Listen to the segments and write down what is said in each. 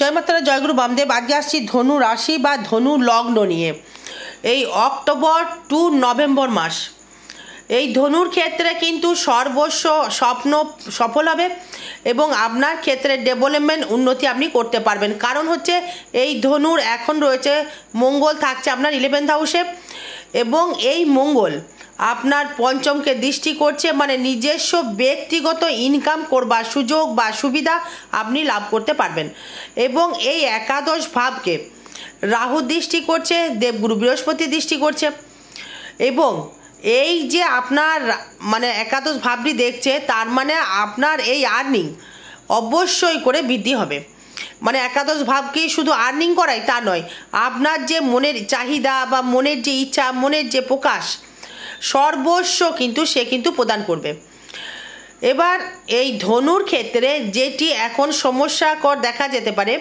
জয় মাতারা, জয়গুরু বামদেব। আজকে আসছি ধনু রাশি বা ধনু লগ্ন নিয়ে। এই অক্টোবর টু নভেম্বর মাস এই ধনুর ক্ষেত্রে কিন্তু সর্বস্ব স্বপ্ন সফল হবে এবং আপনার ক্ষেত্রে ডেভেলপমেন্ট উন্নতি আপনি করতে পারবেন। কারণ হচ্ছে এই ধনুর এখন রয়েছে মঙ্গল থাকছে আপনার 11th হাউসে এবং এই মঙ্গল আপনার পঞ্চমকে দৃষ্টি করছে, মানে নিজস্ব ব্যক্তিগত ইনকাম করবার সুযোগ বা সুবিধা আপনি লাভ করতে পারবেন। এবং এই একাদশ ভাবকে রাহু দৃষ্টি করছে, দেবগুরু বৃহস্পতি দৃষ্টি করছে এবং এই যে আপনার মানে একাদশ ভাবটি দেখছে, তার মানে আপনার এই আর্নিং অবশ্যই করে বৃদ্ধি হবে। মানে একাদশ ভাব কি শুধু আর্নিং করায় তা নয়, আপনার যে মনের চাহিদা বা মনের যে ইচ্ছা, মনের যে প্রকাশ সর্বস্ব কিন্তু সে কিন্তু প্রদান করবে। এবার এই ধনুর ক্ষেত্রে যেটি এখন সমস্যাকর দেখা যেতে পারে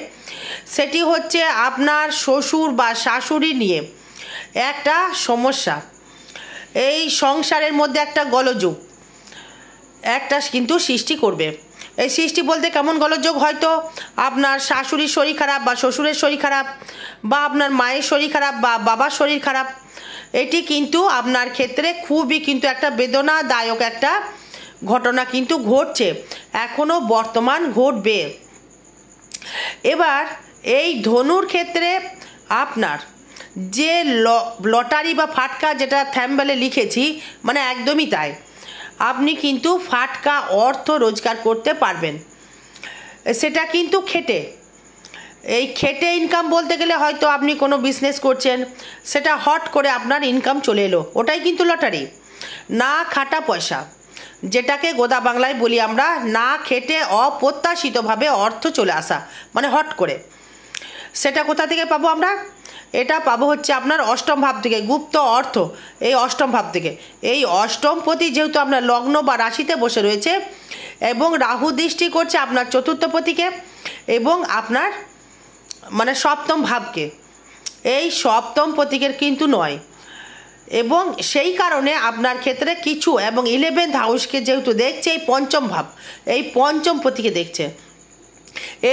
সেটি হচ্ছে আপনার শ্বশুর বা শাশুড়ি নিয়ে একটা সমস্যা। এই সংসারের মধ্যে একটা গোলযোগ একটা কিন্তু সৃষ্টি করবে। এই সৃষ্টি বলতে কেমন গোলযোগ? হয়তো আপনার শাশুড়ির শরীর খারাপ বা শ্বশুরের শরীর খারাপ বা আপনার মায়ের শরীর খারাপ বা বাবার শরীর খারাপ, এটি কিন্তু আপনার ক্ষেত্রে খুবই কিন্তু একটা বেদনাদায়ক একটা ঘটনা কিন্তু ঘটছে, এখনও বর্তমান ঘটবে। এবার এই ধনুর ক্ষেত্রে আপনার যে লটারি বা ফাটকা, যেটা থ্যাম্বেলে লিখেছি, মানে একদমই তাই, আপনি কিন্তু ফাটকা অর্থ রোজগার করতে পারবেন। সেটা কিন্তু খেটে, এই খেটে ইনকাম বলতে গেলে হয়তো আপনি কোনো বিজনেস করছেন, সেটা হট করে আপনার ইনকাম চলে এলো, ওটাই কিন্তু লটারি। না খাটা পয়সা, যেটাকে গোদা বাংলায় বলি আমরা, না খেটে অপ্রত্যাশিতভাবে অর্থ চলে আসা, মানে হট করে। সেটা কোথা থেকে পাবো আমরা? এটা পাবো হচ্ছে আপনার অষ্টম ভাব থেকে, গুপ্ত অর্থ এই অষ্টম ভাব থেকে। এই অষ্টমপতি যেহেতু আপনার লগ্ন বা রাশিতে বসে রয়েছে এবং রাহু দৃষ্টি করছে আপনার চতুর্থপতিকে এবং আপনার মানে সপ্তম ভাবকে, এই সপ্তম পতিকের কিন্তু নয়। এবং সেই কারণে আপনার ক্ষেত্রে কিছু, এবং 11th হাউসকে যেহেতু দেখছে, এই পঞ্চম ভাব, এই পঞ্চম পতিকে দেখছে,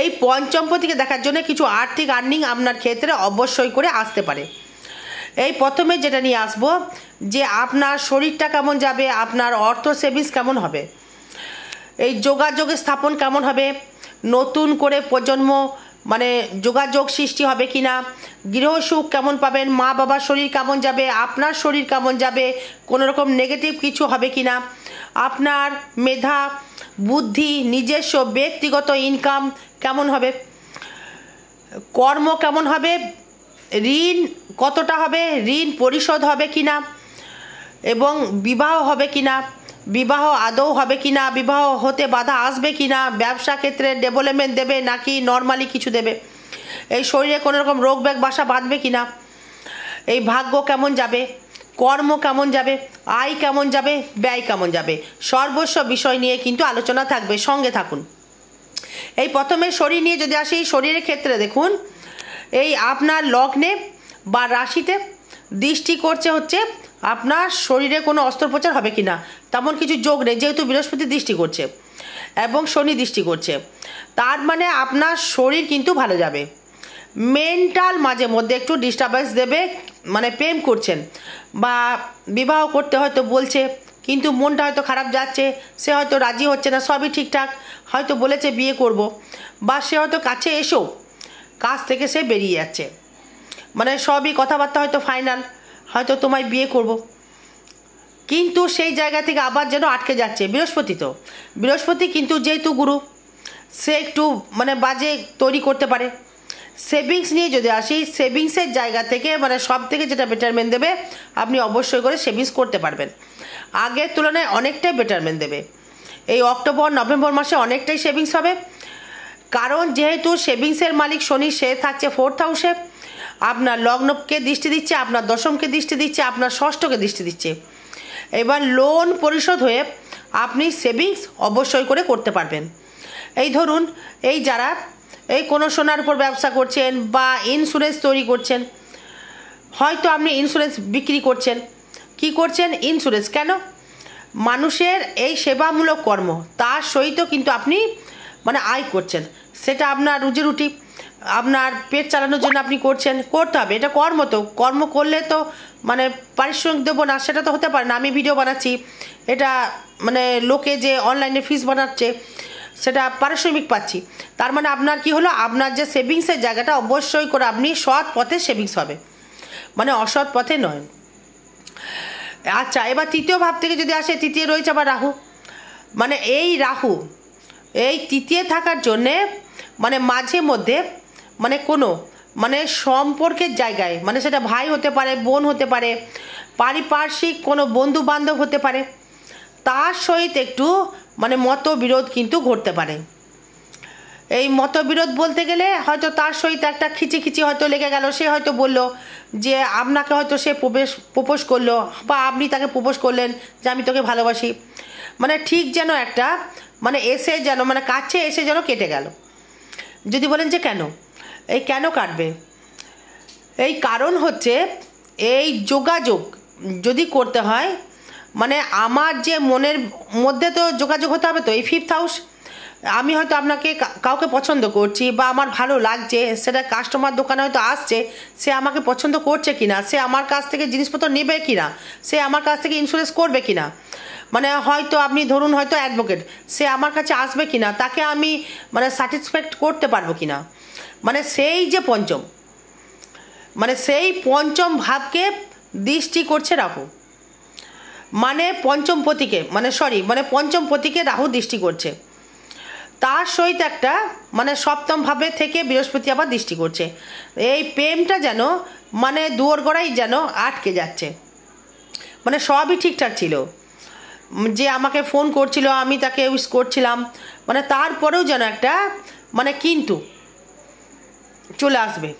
এই পঞ্চম পতিকে দেখার জন্য কিছু আর্থিক আর্নিং আপনার ক্ষেত্রে অবশ্যই করে আসতে পারে। এই প্রথমে যেটা নিয়ে আসবো যে আপনার শরীরটা কেমন যাবে, আপনার অর্থ সেভিংস কেমন হবে, এই যোগাযোগের স্থাপন কেমন হবে, নতুন করে প্রজন্ম মানে যোগাযোগ সৃষ্টি হবে কিনা, গৃহসুখ কেমন পাবেন, মা বাবার শরীর কেমন যাবে, আপনার শরীর কেমন যাবে, কোনো রকম নেগেটিভ কিছু হবে কিনা, আপনার মেধা বুদ্ধি নিজস্ব ব্যক্তিগত ইনকাম কেমন হবে, কর্ম কেমন হবে, ঋণ কতটা হবে, ঋণ পরিশোধ হবে কিনা, এবং বিবাহ হবে কিনা, বিবাহ আদৌ হবে কিনা, বিবাহ হতে বাধা আসবে কিনা, ব্যবসা ক্ষেত্রে ডেভেলপমেন্ট দেবে নাকি নর্মালি কিছু দেবে, এই শরীরে কোনো রকম রোগ ব্যাগ বাসা বাঁধবে কিনা, এই ভাগ্য কেমন যাবে, কর্ম কেমন যাবে, আয় কেমন যাবে, ব্যয় কেমন যাবে, সর্বস্ব বিষয় নিয়ে কিন্তু আলোচনা থাকবে, সঙ্গে থাকুন। এই প্রথমে শরীর নিয়ে যদি আসি, শরীরের ক্ষেত্রে দেখুন এই আপনার লগ্নে বা রাশিতে দৃষ্টি করছে হচ্ছে আপনার শরীরে কোনো অস্ত্রোপচার হবে কিনা, তেমন কিছু যোগ নেই, যেহেতু বৃহস্পতি দৃষ্টি করছে এবং শনি দৃষ্টি করছে, তার মানে আপনার শরীর কিন্তু ভালো যাবে। মেন্টাল মাঝে মধ্যে একটু ডিস্টারবেন্স দেবে, মানে প্রেম করছেন বা বিবাহ করতে হয়তো বলছে কিন্তু মনটা হয়তো খারাপ যাচ্ছে, সে হয়তো রাজি হচ্ছে না, সবই ঠিকঠাক, হয়তো বলেছে বিয়ে করব, বা সে হয়তো কাছে এসো কাছ থেকে সে বেরিয়ে যাচ্ছে, মানে সবই কথাবার্তা হয়তো ফাইনাল, হয়তো তোমায় বিয়ে করব, কিন্তু সেই জায়গা থেকে আবার যেন আটকে যাচ্ছে। বৃহস্পতি কিন্তু যেহেতু গুরু, সে একটু মানে বাজে তৈরি করতে পারে। সেভিংস নিয়ে যদি আসি, সেভিংসের জায়গা থেকে মানে সব থেকে যেটা বেটারমেন্ট দেবে, আপনি অবশ্যই করে সেভিংস করতে পারবেন, আগের তুলনায় অনেকটাই বেটারমেন্ট দেবে। এই অক্টোবর নভেম্বর মাসে অনেকটাই সেভিংস হবে, কারণ যেহেতু সেভিংসের মালিক শনি, সে থাকছে 4th হাউসে, আপনার লগ্নকে দৃষ্টি দিচ্ছে, আপনার দশমকে দৃষ্টি দিচ্ছে, আপনার ষষ্ঠকে দৃষ্টি দিচ্ছে। এবার লোন পরিশোধ হয়ে আপনি সেভিংস অবশ্যই করে করতে পারবেন। এই ধরুন এই যারা এই কোনো সোনার উপর ব্যবসা করছেন বা ইন্স্যুরেন্স তৈরি করছেন, হয়তো আপনি ইন্স্যুরেন্স বিক্রি করছেন, কি করছেন, ইন্স্যুরেন্স কেন, মানুষের এই সেবামূলক কর্ম, তার সহিত কিন্তু আপনি মানে আয় করছেন, সেটা আপনার রুজি রুটি আপনার পেট চালানোর জন্য আপনি করছেন, করতে হবে, এটা কর্ম, তো কর্ম করলে তো মানে পারিশ্রমিক দেবো না সেটা তো হতে পারে না। আমি ভিডিও বানাচ্ছি, এটা মানে লোকে যে অনলাইনে ফিস বানাচ্ছে সেটা পারিশ্রমিক পাচ্ছি, তার মানে আপনার কি হলো, আপনার যে সেভিংসের জায়গাটা অবশ্যই করে আপনি সৎ পথে সেভিংস হবে, মানে অসৎ পথে নয়। আচ্ছা, এবার তৃতীয় ভাব থেকে যদি আসে, তৃতীয় রয়েছে আবার রাহু। মানে এই রাহু এই তৃতীয় থাকার জন্যে মানে মাঝে মধ্যে মানে কোনো মানে সম্পর্কের জায়গায়, মানে সেটা ভাই হতে পারে, বোন হতে পারে, পারিপার্শ্বিক কোনো বন্ধু বান্ধব হতে পারে, তার সহিত একটু মানে মতবিরোধ কিন্তু ঘটতে পারে। এই মতবিরোধ বলতে গেলে হয়তো তার সহিত একটা খিচিখিচি হয়তো লেগে গেল, সে হয়তো বলল যে আপনাকে হয়তো সে প্রপোজ করলো, বা আপনি তাকে প্রপোজ করলেন যে আমি তোকে ভালোবাসি, মানে ঠিক যেন একটা মানে এসে যেন মানে কাছে এসে যেন কেটে গেল। যদি বলেন যে কেন, এই কেন কাটবে, এই কারণ হচ্ছে এই যোগাযোগ যদি করতে হয়, মানে আমার যে মনের মধ্যে তো যোগাযোগ হতে হবে, তো এই ফিফথ হাউস, আমি হয়তো আপনাকে কাউকে পছন্দ করছি বা আমার ভালো লাগছে, সেটা কাস্টমার দোকানে হয়তো আসছে, সে আমাকে পছন্দ করছে কিনা, সে আমার কাছ থেকে জিনিসপত্র নেবে কিনা, সে আমার কাছ থেকে ইন্স্যুরেন্স করবে কিনা, মানে হয়তো আপনি ধরুন হয়তো অ্যাডভোকেট, সে আমার কাছে আসবে কিনা, তাকে আমি মানে স্যাটিসফ্যাক্ট করতে পারবো কিনা, মানে সেই যে পঞ্চম, মানে সেই পঞ্চম ভাবকে দৃষ্টি করছে রাহু, মানে পঞ্চম পতিকে মানে পঞ্চম পতিকে রাহু দৃষ্টি করছে, তার সহিত একটা মানে সপ্তম ভাবে থেকে বৃহস্পতি আবার দৃষ্টি করছে। এই প্রেমটা যেন মানে দুয়ারগড়াই যেন আটকে যাচ্ছে, মানে সবই ঠিকঠাক ছিল, যে আমাকে ফোন করছিল, আমি তাকে উইশ করছিলাম, মানে তারপরেও যেন একটা মানে কিন্তু চলে আসবে,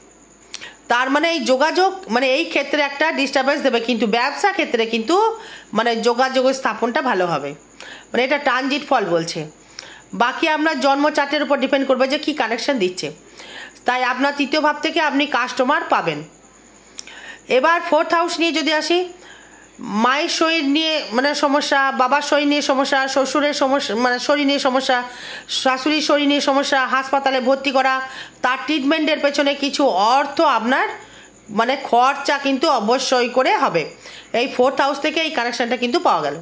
তার মানে এই যোগাযোগ মানে এই ক্ষেত্রে একটা ডিস্টারবেন্স দেবে, কিন্তু ব্যবসা ক্ষেত্রে কিন্তু মানে যোগাযোগের স্থাপনটা ভালো হবে, মানে এটা ট্রানজিট ফল বলছে। বাকি আপনার জন্ম চার্টের উপর ডিপেন্ড করবে যে কি কানেকশন দিচ্ছে, তাই আপনার তৃতীয় ভাব থেকে আপনি কাস্টমার পাবেন। এবার ফোর্থ হাউস নিয়ে যদি আসি, মায়ের শরীর নিয়ে মানে সমস্যা, বাবার শরীর নিয়ে সমস্যা, শ্বশুরের সমস্যা মানে শরীর নিয়ে সমস্যা, শাশুড়ির শরীর নিয়ে সমস্যা, হাসপাতালে ভর্তি করা, তার ট্রিটমেন্টের পেছনে কিছু অর্থ আপনার মানে খরচা কিন্তু অবশ্যই করে হবে। এই ফোর্থ হাউস থেকে এই কানেকশানটা কিন্তু পাওয়া গেল।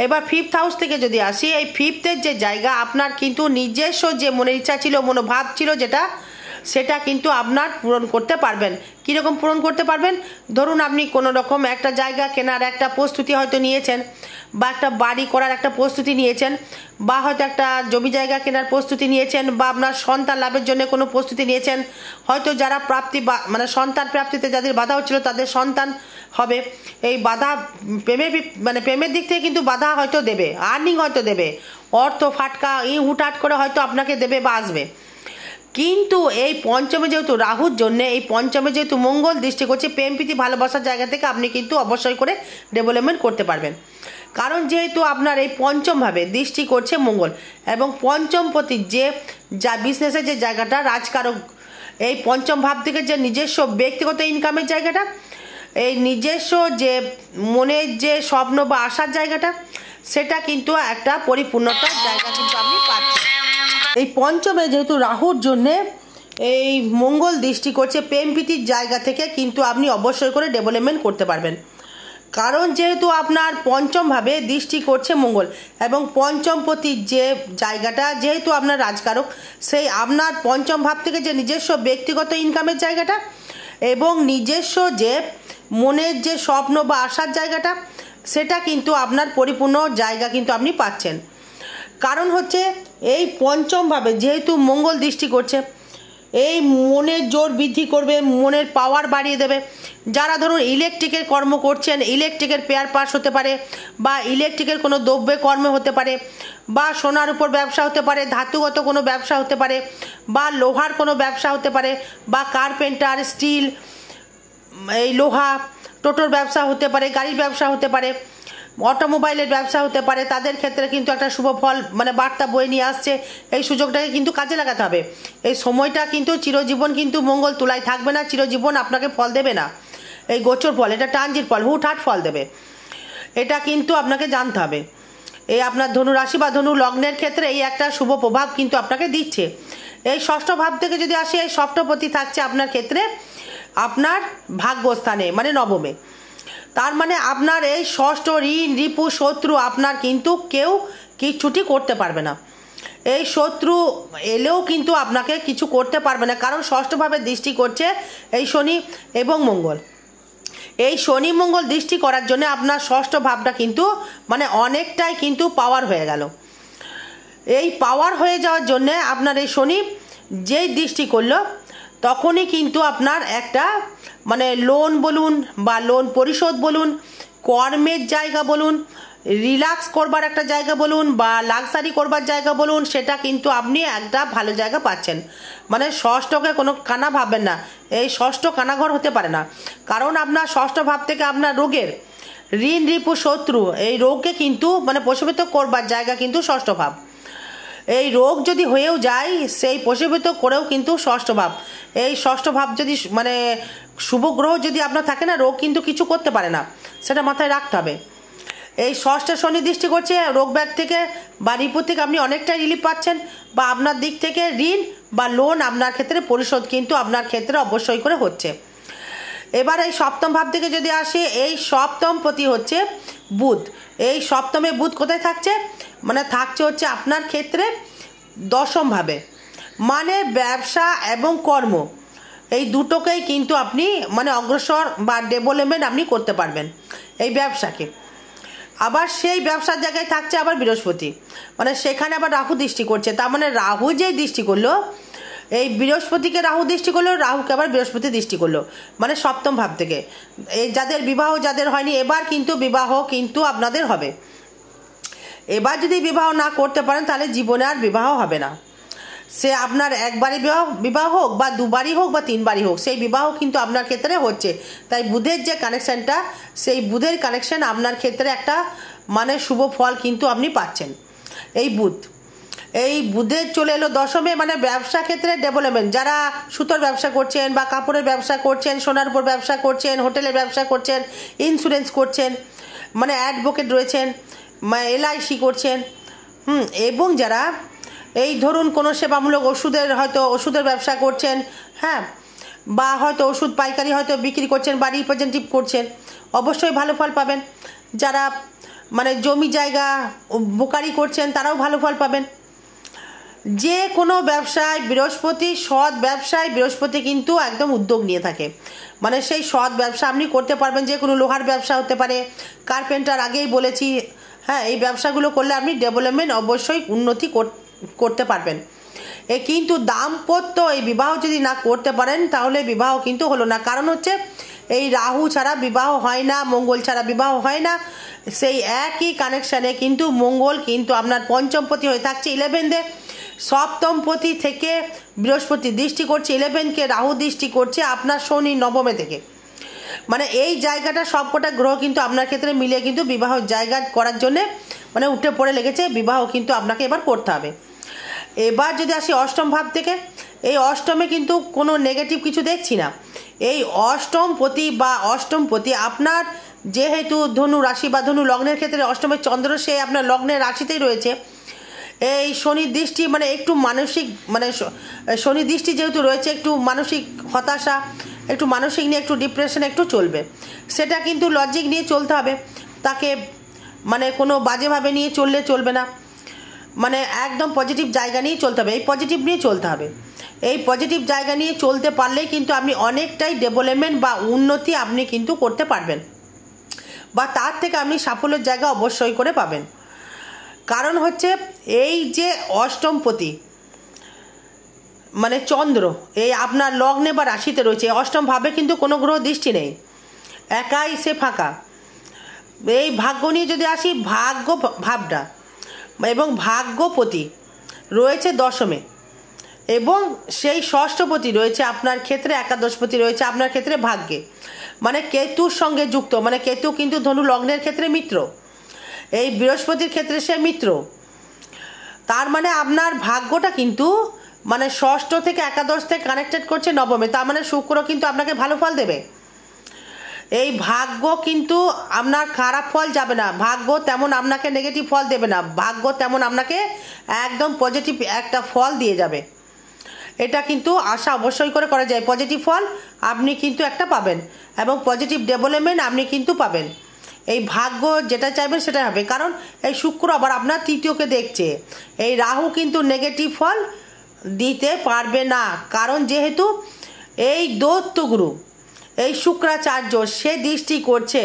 এবার ফিফথ হাউস থেকে যদি আসি, এই ফিফথের যে জায়গা, আপনার কিন্তু নিজস্ব যে মনের ইচ্ছা ছিল, মনোভাব ছিল যেটা, সেটা কিন্তু আপনার পূরণ করতে পারবেন। কীরকম পূরণ করতে পারবেন, ধরুন আপনি কোনো রকম একটা জায়গা কেনার একটা প্রস্তুতি হয়তো নিয়েছেন, বা একটা বাড়ি করার একটা প্রস্তুতি নিয়েছেন, বা হয়তো একটা জমি জায়গা কেনার প্রস্তুতি নিয়েছেন, বা আপনার সন্তান লাভের জন্য কোনো প্রস্তুতি নিয়েছেন, হয়তো যারা প্রাপ্তি বা মানে সন্তান প্রাপ্তিতে যাদের বাধা হচ্ছিল তাদের সন্তান হবে। এই বাধা প্রেমের দিক থেকে কিন্তু বাধা হয়তো দেবে, আর্নিং হয়তো দেবে, অর্থ ফাটকা হুটহাট করে হয়তো আপনাকে দেবে বা আসবে। কিন্তু এই পঞ্চমে যেহেতু রাহুর জন্যে, এই পঞ্চমে যেহেতু মঙ্গল দৃষ্টি করছে, প্রেম প্রীতি ভালোবাসার জায়গা থেকে আপনি কিন্তু অবশ্যই করে ডেভেলপমেন্ট করতে পারবেন, কারণ যেহেতু আপনার এই পঞ্চমভাবে দৃষ্টি করছে মঙ্গল, এবং পঞ্চমপতির যে যা বিজনেসের যে জায়গাটা রাজকারক, এই পঞ্চম ভাব থেকে যে নিজস্ব ব্যক্তিগত ইনকামের জায়গাটা, এই নিজস্ব যে মনের যে স্বপ্ন বা আশার জায়গাটা, সেটা কিন্তু একটা পরিপূর্ণতার জায়গা কিন্তু আপনি পাচ্ছেন। এই পঞ্চমে যেহেতু রাহুর জন্যে এই মঙ্গল দৃষ্টি করছে, প্রেম প্রীতির জায়গা থেকে কিন্তু আপনি অবশ্যই করে ডেভেলপমেন্ট করতে পারবেন, কারণ যেহেতু আপনার পঞ্চমভাবে দৃষ্টি করছে মঙ্গল, এবং পঞ্চমপতির যে জায়গাটা যেহেতু আপনার রাজকারক, সেই আপনার পঞ্চম ভাব থেকে যে নিজস্ব ব্যক্তিগত ইনকামের জায়গাটা এবং নিজস্ব যে মনের যে স্বপ্ন বা আশার জায়গাটা, সেটা কিন্তু আপনার পরিপূর্ণ জায়গা কিন্তু আপনি পাচ্ছেন। কারণ হচ্ছে এই পঞ্চমভাবে যেহেতু মঙ্গল দৃষ্টি করছে, এই মনের জোর বৃদ্ধি করবে, মনের পাওয়ার বাড়িয়ে দেবে। যারা ধরুন ইলেকট্রিকের কর্ম করছেন, ইলেকট্রিকের পেয়ার পাস হতে পারে, বা ইলেকট্রিকের কোনো দ্রব্যে কর্ম হতে পারে, বা সোনার উপর ব্যবসা হতে পারে, ধাতুগত কোনো ব্যবসা হতে পারে, বা লোহার কোনো ব্যবসা হতে পারে, বা কার্পেন্টার, স্টিল, এই লোহা, টোটোর ব্যবসা হতে পারে, গাড়ির ব্যবসা হতে পারে, অটোমোবাইলের ব্যবসা হতে পারে, তাদের ক্ষেত্রে কিন্তু একটা শুভ ফল মানে বার্তা বয়ে নিয়ে আসছে। এই সুযোগটাকে কিন্তু কাজে লাগাতে হবে। এই সময়টা কিন্তু চিরজীবন কিন্তু মঙ্গল তুলায় থাকবে না, চিরজীবন আপনাকে ফল দেবে না। এই গোচর ফল, এটা ট্রানজিট ফল, হুটহাট ফল দেবে, এটা কিন্তু আপনাকে জানতে হবে। এই আপনার ধনু রাশি বা ধনু লগ্নের ক্ষেত্রে এই একটা শুভ প্রভাব কিন্তু আপনাকে দিচ্ছে। এই ষষ্ঠ ভাব থেকে যদি আসি, এই সপ্তপতি থাকছে আপনার ক্ষেত্রে আপনার ভাগ্যস্থানে মানে নবমে। তার মানে আপনার এই ষষ্ঠ ঋণ রিপু শত্রু আপনার কিন্তু কেউ কিচ্ছুটি করতে পারবে না। এই শত্রু এলেও কিন্তু আপনাকে কিছু করতে পারবে না, কারণ ষষ্ঠভাবে দৃষ্টি করছে এই শনি এবং মঙ্গল। এই শনি মঙ্গল দৃষ্টি করার জন্য আপনার ষষ্ঠ ভাবটা কিন্তু মানে অনেকটাই কিন্তু পাওয়ার হয়ে গেল। এই পাওয়ার হয়ে যাওয়ার জন্যে আপনার এই শনি যেই দৃষ্টি করলো তখনই কিন্তু আপনার একটা মানে লোন বলুন বা লোন পরিশোধ বলুন, কর্মের জায়গা বলুন, রিল্যাক্স করবার একটা জায়গা বলুন বা লাক্সারি করবার জায়গা বলুন, সেটা কিন্তু আপনি একটা ভালো জায়গা পাচ্ছেন। মানে ষষ্ঠকে কোনো কানা ভাববেন না, এই ষষ্ঠ কানাঘর হতে পারে না, কারণ আপনার ষষ্ঠ ভাব থেকে আপনার রোগের ঋণ রিপু শত্রু এই রোগকে কিন্তু মানে প্রশমিত করবার জায়গা কিন্তু ষষ্ঠ ভাব। এই রোগ যদি হয়েও যায় সেই প্রশমিত করেও কিন্তু ষষ্ঠ ভাব, এই ষষ্ঠ ভাব যদি মানে শুভ গ্রহ যদি আপনার থাকে না, রোগ কিন্তু কিছু করতে পারে না, সেটা মাথায় রাখতে হবে। এই ষষ্ঠে শনি দৃষ্টি করছে, রোগ ব্যাগ থেকে বা রিপু থেকে আপনি অনেকটাই রিলিফ পাচ্ছেন, বা আপনার দিক থেকে ঋণ বা লোন আপনার ক্ষেত্রে পরিশোধ কিন্তু আপনার ক্ষেত্রে অবশ্যই করে হচ্ছে। এবার এই সপ্তম ভাব থেকে যদি আসি, এই সপ্তম পতি হচ্ছে বুধ। এই সপ্তমে বুধ কোথায় থাকছে, মানে থাকছে হচ্ছে আপনার ক্ষেত্রে দশম ভাবে, মানে ব্যবসা এবং কর্ম এই দুটোকেই কিন্তু আপনি মানে অগ্রসর বা ডেভেলপমেন্ট আপনি করতে পারবেন এই ব্যবসাকে। আবার সেই ব্যবসার জায়গায় থাকছে আবার বৃহস্পতি, মানে সেখানে আবার রাহু দৃষ্টি করছে। তার মানে রাহু যেই দৃষ্টি করলো, এই বৃহস্পতিকে রাহু দৃষ্টি করলো, রাহুকে আবার বৃহস্পতি দৃষ্টি করলো, মানে সপ্তম ভাব থেকে। এই যাদের বিবাহ যাদের হয়নি, এবার কিন্তু বিবাহ কিন্তু আপনাদের হবে। এবার যদি বিবাহ না করতে পারেন তাহলে জীবনে আর বিবাহ হবে না, সে আপনার একবারই বিবাহ হোক বা দুবারই হোক বা তিনবারই হোক, সেই বিবাহ কিন্তু আপনার ক্ষেত্রে হচ্ছে। তাই বুধের যে কানেকশানটা, সেই বুধের কানেকশান আপনার ক্ষেত্রে একটা মানে শুভ ফল কিন্তু আপনি পাচ্ছেন। এই বুধের চলে এলো দশমে, মানে ব্যবসা ক্ষেত্রে ডেভেলপমেন্ট। যারা সুতোর ব্যবসা করছেন বা কাপড়ের ব্যবসা করছেন, সোনার উপর ব্যবসা করছেন, হোটেলের ব্যবসা করছেন, ইন্স্যুরেন্স করছেন, মানে অ্যাডভোকেট রয়েছেন, LIC করছেন, এবং যারা এই ধরুন কোনো সেবামূলক ওষুধের ব্যবসা করছেন, হ্যাঁ, বা হয়তো ওষুধ পাইকারি হয়তো বিক্রি করছেন বা রিপ্রেজেন্টেটিভ করছেন, অবশ্যই ভালো ফল পাবেন। যারা মানে জমি জায়গা বোকারি করছেন তারাও ভালো ফল পাবেন। যে কোনো ব্যবসায় বৃহস্পতি, সৎ ব্যবসায় বৃহস্পতি কিন্তু একদম উদ্যোগ নিয়ে থাকে, মানে সেই সৎ ব্যবসা আপনি করতে পারবেন। যে কোনো লোহার ব্যবসা হতে পারে, কার্পেন্টার আগেই বলেছি, হ্যাঁ, এই ব্যবসাগুলো করলে আপনি ডেভেলপমেন্ট অবশ্যই উন্নতি করতে পারবেন। কিন্তু দাম্পত্য এই বিবাহ যদি না করতে পারেন তাহলে বিবাহ কিন্তু হলো না, কারণ হচ্ছে এই রাহু ছাড়া বিবাহ হয় না, মঙ্গল ছাড়া বিবাহ হয় না। সেই একই কানেকশানে কিন্তু মঙ্গল কিন্তু আপনার পঞ্চমপতি হয়ে থাকছে 11-এ, সপ্তমপতি থেকে বৃহস্পতি দৃষ্টি করছে 11কে, রাহু দৃষ্টি করছে আপনার শনি নবমে থেকে। মানে এই জায়গাটা সবকটা গ্রহ কিন্তু আপনার ক্ষেত্রে মিলে কিন্তু বিবাহ জায়গা করার জন্যে মানে উঠে পড়ে লেগেছে, বিবাহ কিন্তু আপনাকে এবার করতে হবে। এবার যদি আসি অষ্টম ভাব থেকে, এই অষ্টমে কিন্তু কোনো নেগেটিভ কিছু দেখছি না। এই অষ্টমপতি আপনার যেহেতু ধনু রাশি বা ধনু লগ্নের ক্ষেত্রে অষ্টমের চন্দ্র সে আপনার লগ্নের রাশিতেই রয়েছে। এই শনির দৃষ্টি মানে একটু মানসিক, মানে শনির দৃষ্টি যেহেতু রয়েছে, একটু মানসিক হতাশা, একটু মানসিক নিয়ে একটু ডিপ্রেশন একটু চলবে, সেটা কিন্তু লজিক নিয়ে চলতে হবে। তাকে মানে কোনো বাজেভাবে নিয়ে চললে চলবে না, মানে একদম পজিটিভ জায়গা নিয়ে চলতে হবে। এই পজিটিভ নিয়ে চলতে হবে, এই পজিটিভ জায়গা নিয়ে চলতে পারলেই কিন্তু আপনি অনেকটাই ডেভেলপমেন্ট বা উন্নতি আপনি কিন্তু করতে পারবেন, বা তার থেকে আপনি সাফল্যের জায়গা অবশ্যই করে পাবেন। কারণ হচ্ছে এই যে অষ্টমপতি মানে চন্দ্র এই আপনার লগ্নে বা রাশিতে রয়েছে, অষ্টম ভাবে কিন্তু কোনো গ্রহ দৃষ্টি নেই, একাই সে ফাঁকা। এই ভাগ্য নিয়ে যদি আসি, ভাগ্য ভাবটা এবং ভাগ্যপতি রয়েছে দশমে, এবং সেই ষষ্ঠপতি রয়েছে আপনার ক্ষেত্রে, একাদশপতি রয়েছে আপনার ক্ষেত্রে ভাগ্যে, মানে কেতুর সঙ্গে যুক্ত। মানে কেতু কিন্তু ধনু লগ্নের ক্ষেত্রে মিত্র, এই বৃহস্পতির ক্ষেত্রে সে মিত্র। তার মানে আপনার ভাগ্যটা কিন্তু মানে ষষ্ঠ থেকে একাদশ থেকে কানেক্টেড করছে নবমে, তার মানে শুক্র কিন্তু আপনাকে ভালো ফল দেবে। এই ভাগ্য কিন্তু আপনার খারাপ ফল যাবে না, ভাগ্য তেমন আপনাকে নেগেটিভ ফল দেবে না, ভাগ্য তেমন আপনাকে একদম পজিটিভ একটা ফল দিয়ে যাবে। এটা কিন্তু আশা অবশ্যই করে করা যায়। পজিটিভ ফল আপনি কিন্তু একটা পাবেন এবং পজিটিভ ডেভেলপমেন্ট আপনি কিন্তু পাবেন। এই ভাগ্য যেটা চাইবেন সেটা হবে, কারণ এই শুক্র আবার আপনার তৃতীয়কে দেখছে। এই রাহু কিন্তু নেগেটিভ ফল দিতে পারবে না, কারণ যেহেতু এই দৈত্যগুরু এই শুক্রাচার্য সে দৃষ্টি করছে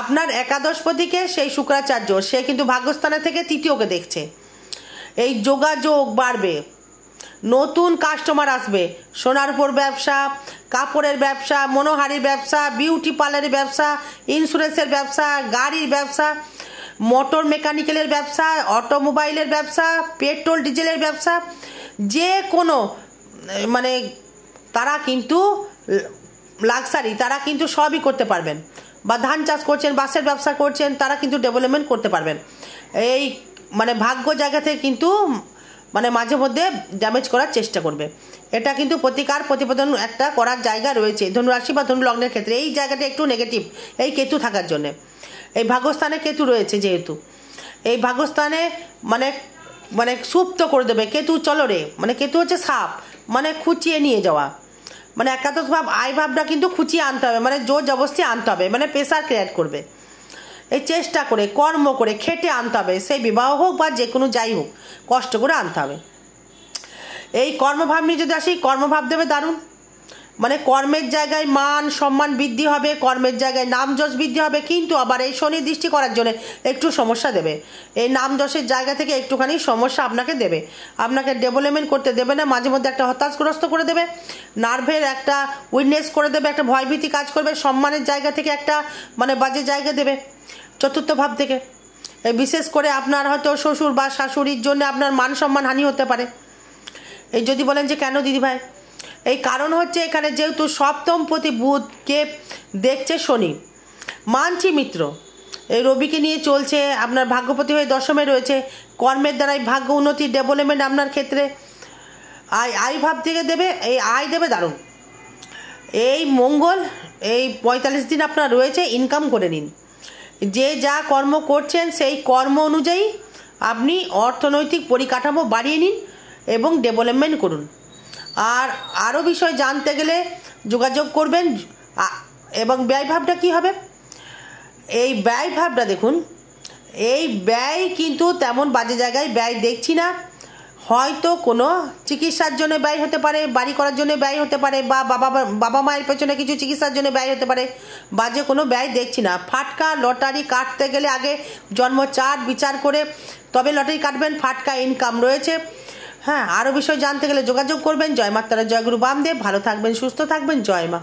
আপনার একাদশপতিকে, সেই শুক্রাচার্য সে কিন্তু ভাগ্যস্থানে থেকে তৃতীয়কে দেখছে। এই যোগাযোগ বাড়বে, নতুন কাস্টমার আসবে, সোনার উপর ব্যবসা, কাপড়ের ব্যবসা, মনোহারির ব্যবসা, বিউটি পার্লারের ব্যবসা, ইন্স্যুরেন্সের ব্যবসা, গাড়ির ব্যবসা, মোটর মেকানিক্যালের ব্যবসা, অটোমোবাইলের ব্যবসা, পেট্রোল ডিজেলের ব্যবসা, যে কোনো মানে তারা কিন্তু লাক্সারি তারা কিন্তু সবই করতে পারবেন। বা ধান চাষ করছেন, বাসের ব্যবসা করছেন, তারা কিন্তু ডেভেলপমেন্ট করতে পারবেন। এই মানে ভাগ্য জায়গা থেকে কিন্তু মানে মাঝে মধ্যে ড্যামেজ করার চেষ্টা করবে। এটা কিন্তু প্রতিকার প্রতিবেদন একটা করার জায়গা রয়েছে ধনুরাশি বা ধনু লগ্নের ক্ষেত্রে। এই জায়গাটা একটু নেগেটিভ এই কেতু থাকার জন্যে। এই ভাগ্যস্থানে কেতু রয়েছে, যেহেতু এই ভাগ্যস্থানে মানে মানে সুপ্ত করে দেবে। কেতু চলো রে, মানে কেতু হচ্ছে সাপ, মানে খুঁচিয়ে নিয়ে যাওয়া, মানে একাদশ ভাব আয় ভাবটা কিন্তু খুঁচিয়ে আনতে হবে, মানে জোর জবরদস্তি আনতে হবে, মানে প্রেশার ক্রিয়েট করবে। এই চেষ্টা করে কর্ম করে খেটে আনতে হবে, সেই বিবাহ হোক বা যে কোনো যাই হোক কষ্ট করে আনতে হবে। এই কর্মভাব নিয়ে যদি আসি, কর্মভাব দেবে দারুণ, মানে কর্মের জায়গায় মান সম্মান বৃদ্ধি হবে, কর্মের জায়গায় নাম যশ বৃদ্ধি হবে। কিন্তু আবার এই শনি দৃষ্টি করার জন্য একটু সমস্যা দেবে। এই নাম যশের জায়গা থেকে একটুখানি সমস্যা আপনাকে দেবে, আপনাকে ডেভেলপমেন্ট করতে দেবে না, মাঝে মধ্যে একটা হতাশগ্রস্ত করে দেবে, নার্ভের একটা উইকনেস করে দেবে, একটা ভয়ভীতি কাজ করবে, সম্মানের জায়গা থেকে একটা মানে বাজে জায়গা দেবে চতুর্থ ভাব থেকে। বিশেষ করে আপনার হয়তো শ্বশুর বা শাশুড়ির জন্য আপনার মান সম্মান হানি হতে পারে। এই যদি বলেন যে কেন দিদিভাই, এই কারণ হচ্ছে এখানে যেহেতু সপ্তম প্রতি বুধকে দেখছে শনি, মানছি মিত্র, এই রবিকে নিয়ে চলছে, আপনার ভাগ্যপতি হয়ে দশমে রয়েছে, কর্মের দ্বারাই ভাগ্য উন্নতি ডেভেলপমেন্ট আপনার ক্ষেত্রে আয় ভাব থেকে দেবে, এই আয় দেবে দারুণ। এই মঙ্গল এই 45 দিন আপনার রয়েছে, ইনকাম করে নিন, যে যা কর্ম করছেন সেই কর্ম অনুযায়ী আপনি অর্থনৈতিক পরিকাঠামো বাড়িয়ে নিন এবং ডেভেলপমেন্ট করুন। আর আরও বিষয় জানতে গেলে যোগাযোগ করবেন। এবং ব্যয়ভাবটা কী হবে, এই ব্যয়ভাবটা দেখুন, এই ব্যয় কিন্তু তেমন বাজে জায়গায় ব্যয় দেখছি না। হয়তো কোনো চিকিৎসার জন্য ব্যয় হতে পারে, বাড়ি করার জন্য ব্যয় হতে পারে, বা বাবা মায়ের পেছনে কিছু চিকিৎসার জন্য ব্যয় হতে পারে, বাজে কোনো ব্যয় দেখছি না। ফাটকা লটারি কাটতে গেলে আগে জন্ম চার্ট বিচার করে তবে লটারি কাটবেন, ফাটকা ইনকাম রয়েছে। হ্যাঁ, আরও বিষয় জানতে গেলে যোগাযোগ করবেন। জয় মাতারা, জয় গুরু বামদেব। ভালো থাকবেন, সুস্থ থাকবেন, জয় মা।